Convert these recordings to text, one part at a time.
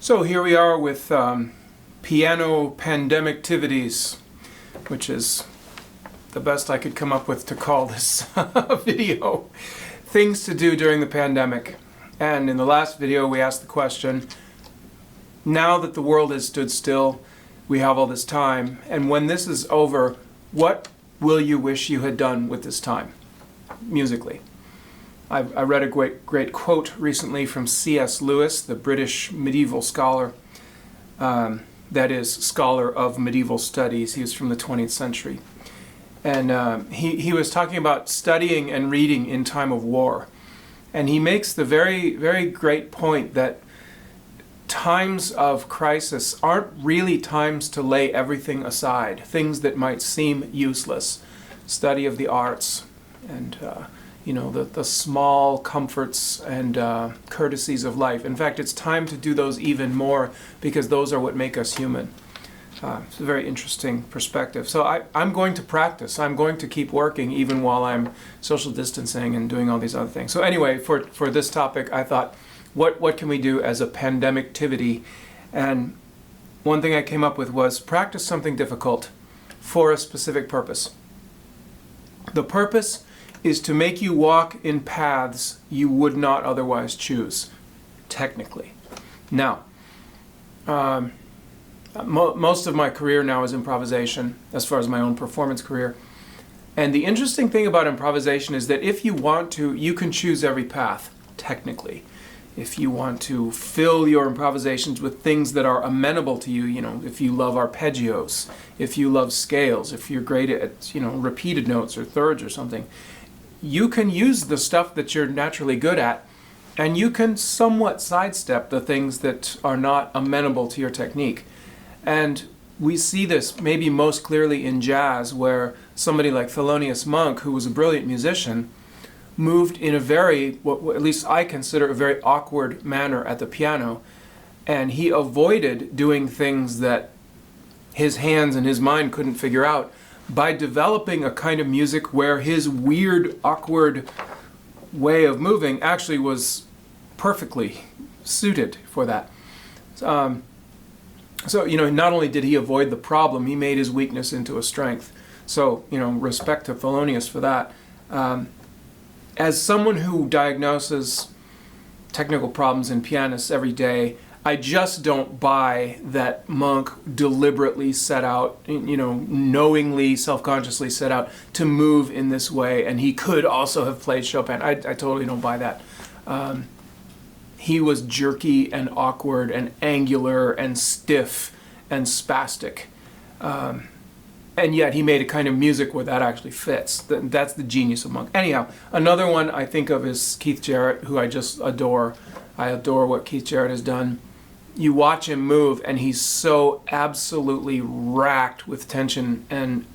So here we are with piano Pandemictivities, which is the best I could come up with to call this video. Things to do during the pandemic. And in the last video we asked the question, now that the world has stood still, we have all this time, and when this is over, what will you wish you had done with this time, musically? I read a great quote recently from C.S. Lewis, the British medieval scholar, that is, scholar of medieval studies. He was from the 20th century. And he was talking about studying and reading in time of war. And he makes the very great point that times of crisis aren't really times to lay everything aside, things that might seem useless. Study of the arts and the small comforts and courtesies of life. In fact, it's time to do those even more because those are what make us human. It's a very interesting perspective. So I'm going to practice. I'm going to keep working even while I'm social distancing and doing all these other things. So anyway, for this topic, I thought, what can we do as a pandemictivity? And one thing I came up with was practice something difficult for a specific purpose. The purpose is to make you walk in paths you would not otherwise choose, technically. Now, most of my career now is improvisation, as far as my own performance career. And the interesting thing about improvisation is that if you want to, you can choose every path, technically. If you want to fill your improvisations with things that are amenable to you, if you love arpeggios, if you love scales, if you're great at, repeated notes or thirds or something, you can use the stuff that you're naturally good at, and you can somewhat sidestep the things that are not amenable to your technique. And we see this maybe most clearly in jazz, where somebody like Thelonious Monk, who was a brilliant musician, moved in a very, what at least I consider a very awkward manner at the piano, and he avoided doing things that his hands and his mind couldn't figure out by developing a kind of music where his weird, awkward way of moving actually was perfectly suited for that. So, not only did he avoid the problem, he made his weakness into a strength. So, respect to Thelonious for that. As someone who diagnoses technical problems in pianists every day, I just don't buy that Monk deliberately set out, knowingly, self-consciously set out to move in this way, and he could also have played Chopin. I totally don't buy that. He was jerky and awkward and angular and stiff and spastic. And yet he made a kind of music where that actually fits. That's the genius of Monk. Anyhow, another one I think of is Keith Jarrett, who I just adore. I adore what Keith Jarrett has done. You watch him move, and he's so absolutely racked with tension and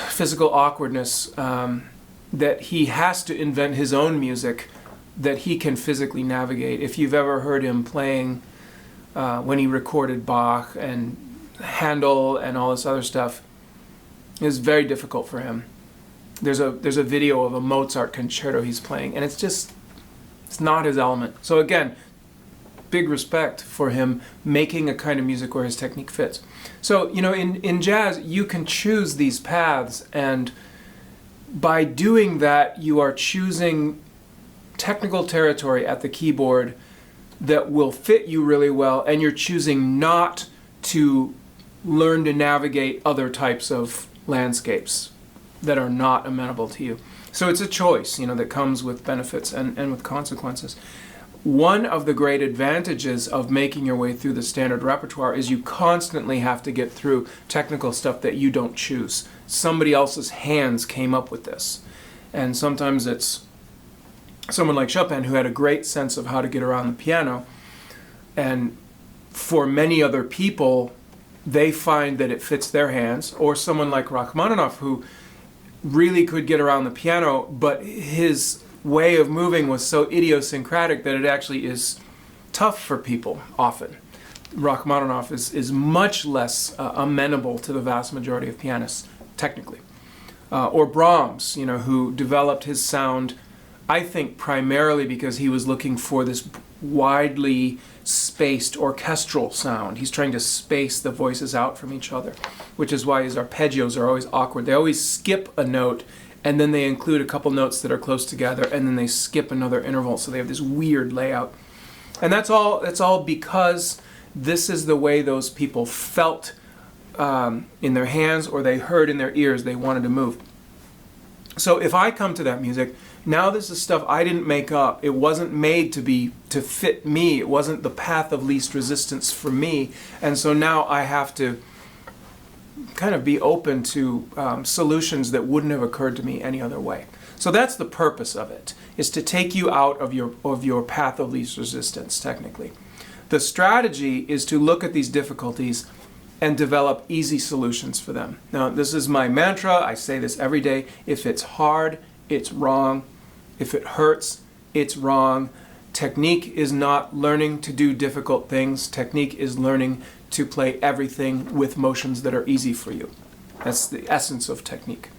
physical awkwardness that he has to invent his own music that he can physically navigate. If you've ever heard him playing when he recorded Bach and Handel and all this other stuff, is very difficult for him. There's a video of a Mozart concerto he's playing, and it's not his element. So again, big respect for him making a kind of music where his technique fits. So, in jazz, you can choose these paths, and by doing that, you are choosing technical territory at the keyboard that will fit you really well, and you're choosing not to learn to navigate other types of landscapes that are not amenable to you. So it's a choice, that comes with benefits and with consequences. One of the great advantages of making your way through the standard repertoire is you constantly have to get through technical stuff that you don't choose. Somebody else's hands came up with this. And sometimes it's someone like Chopin who had a great sense of how to get around the piano. And for many other people, they find that it fits their hands. Or someone like Rachmaninoff, who really could get around the piano, but his way of moving was so idiosyncratic that it actually is tough for people often. Rachmaninoff is much less amenable to the vast majority of pianists, technically. Or Brahms, who developed his sound, I think, primarily because he was looking for this widely spaced orchestral sound. He's trying to space the voices out from each other, which is why his arpeggios are always awkward. They always skip a note, and then they include a couple notes that are close together, and then they skip another interval, so they have this weird layout. And that's all because this is the way those people felt in their hands, or they heard in their ears they wanted to move. So if I come to that music, now this is stuff I didn't make up. It wasn't made to fit me. It wasn't the path of least resistance for me. And so now I have to kind of be open to solutions that wouldn't have occurred to me any other way. So that's the purpose of it, is to take you out of your path of least resistance, technically. The strategy is to look at these difficulties and develop easy solutions for them. Now, this is my mantra. I say this every day. If it's hard, it's wrong. If it hurts, it's wrong. Technique is not learning to do difficult things. Technique is learning to play everything with motions that are easy for you. That's the essence of technique.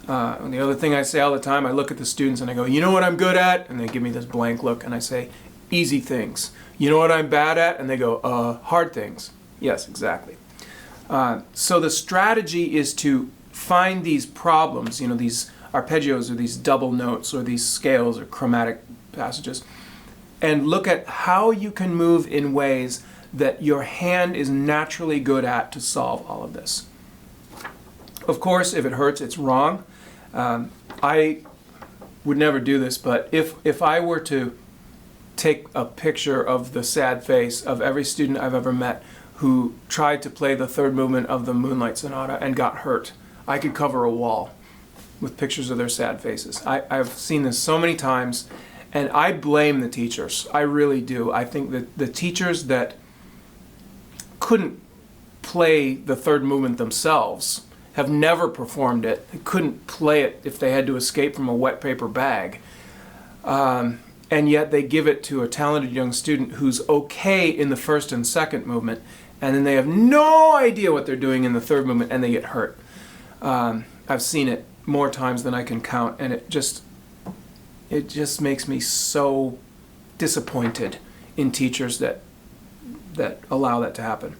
And the other thing I say all the time, I look at the students and I go, you know what I'm good at? And they give me this blank look and I say, easy things. You know what I'm bad at? And they go, hard things. Yes, exactly. So the strategy is to find these problems, these arpeggios or these double notes or these scales or chromatic passages, and look at how you can move in ways that your hand is naturally good at to solve all of this. Of course, if it hurts, it's wrong. I would never do this, but if I were to take a picture of the sad face of every student I've ever met who tried to play the third movement of the Moonlight Sonata and got hurt, I could cover a wall with pictures of their sad faces. I've seen this so many times, and I blame the teachers. I really do. I think that the teachers that couldn't play the third movement themselves have never performed it. They couldn't play it if they had to escape from a wet paper bag. And yet they give it to a talented young student who's okay in the first and second movement, and then they have no idea what they're doing in the third movement, and they get hurt. I've seen it more times than I can count, and it just makes me so disappointed in teachers that allow that to happen.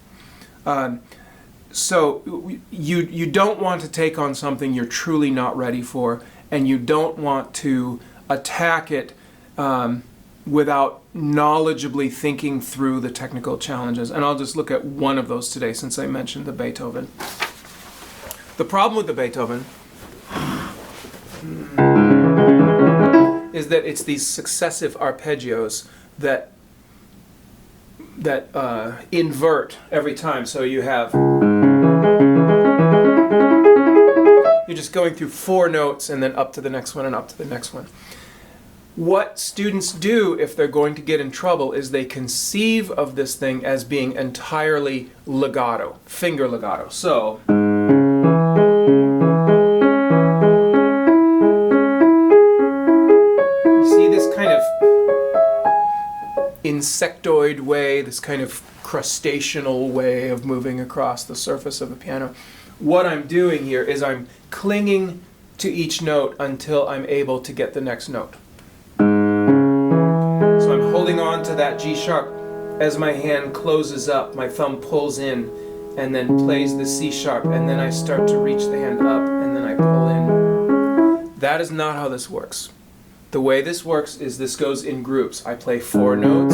So you don't want to take on something you're truly not ready for, and you don't want to attack it without knowledgeably thinking through the technical challenges. And I'll just look at one of those today since I mentioned the Beethoven. The problem with the Beethoven is that it's these successive arpeggios that invert every time. So you're just going through 4 notes and then up to the next one and up to the next one. What students do if they're going to get in trouble is they conceive of this thing as being entirely legato, finger legato. So you see this kind of insectoid way, this kind of crustaceanal way of moving across the surface of the piano. What I'm doing here is I'm clinging to each note until I'm able to get the next note. So I'm holding on to that G sharp. As my hand closes up, my thumb pulls in and then plays the C sharp, and then I start to reach the hand up and then I pull in. That is not how this works. The way this works is this goes in groups. I play 4 notes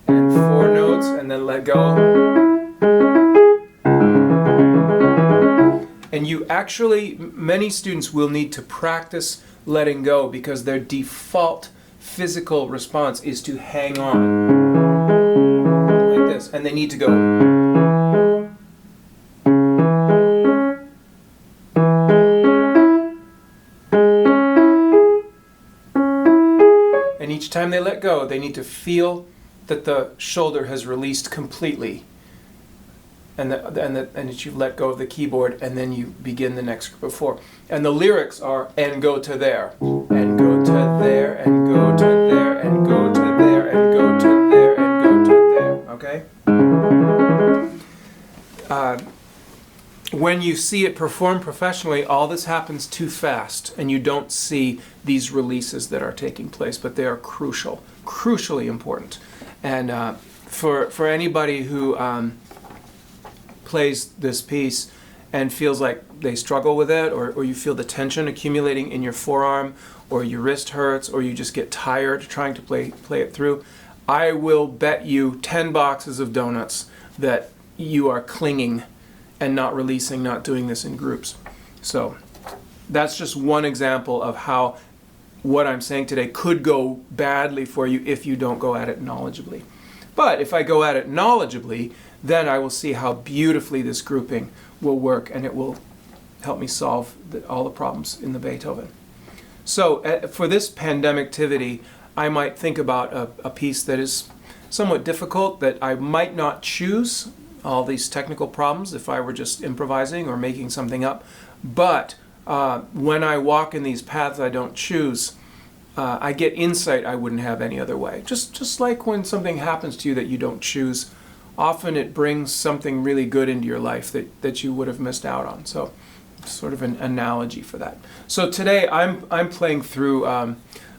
and 4 notes and then let go. And you actually, many students will need to practice letting go because their default physical response is to hang on like this, and they need to go. And each time they let go, they need to feel that the shoulder has released completely, and that you've let go of the keyboard, and then you begin the next group of 4. And the lyrics are, and go to there, and go to there, and go to there, and go to there, and go to there, and go to there, okay? When you see it performed professionally, all this happens too fast, and you don't see these releases that are taking place, but they are crucial crucially important. And for anybody who plays this piece and feels like they struggle with it, or you feel the tension accumulating in your forearm, or your wrist hurts, or you just get tired trying to play it through, I will bet you 10 boxes of donuts that you are clinging and not releasing, not doing this in groups. So that's just one example of how what I'm saying today could go badly for you if you don't go at it knowledgeably. But if I go at it knowledgeably, then I will see how beautifully this grouping will work, and it will help me solve all the problems in the Beethoven. So for this Pandemictivity, I might think about a piece that is somewhat difficult, that I might not choose all these technical problems if I were just improvising or making something up. But when I walk in these paths I don't choose, I get insight I wouldn't have any other way. Just like when something happens to you that you don't choose, often it brings something really good into your life that you would have missed out on. So sort of an analogy for that. So today I'm playing through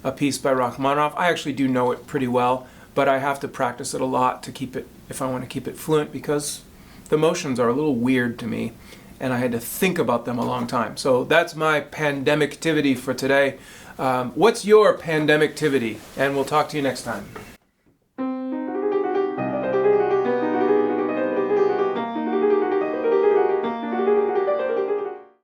a piece by Rachmaninoff. I actually do know it pretty well, but I have to practice it a lot to keep it, if I want to keep it fluent, because the motions are a little weird to me and I had to think about them a long time. So that's my Pandemictivity for today. What's your Pandemictivity? And we'll talk to you next time.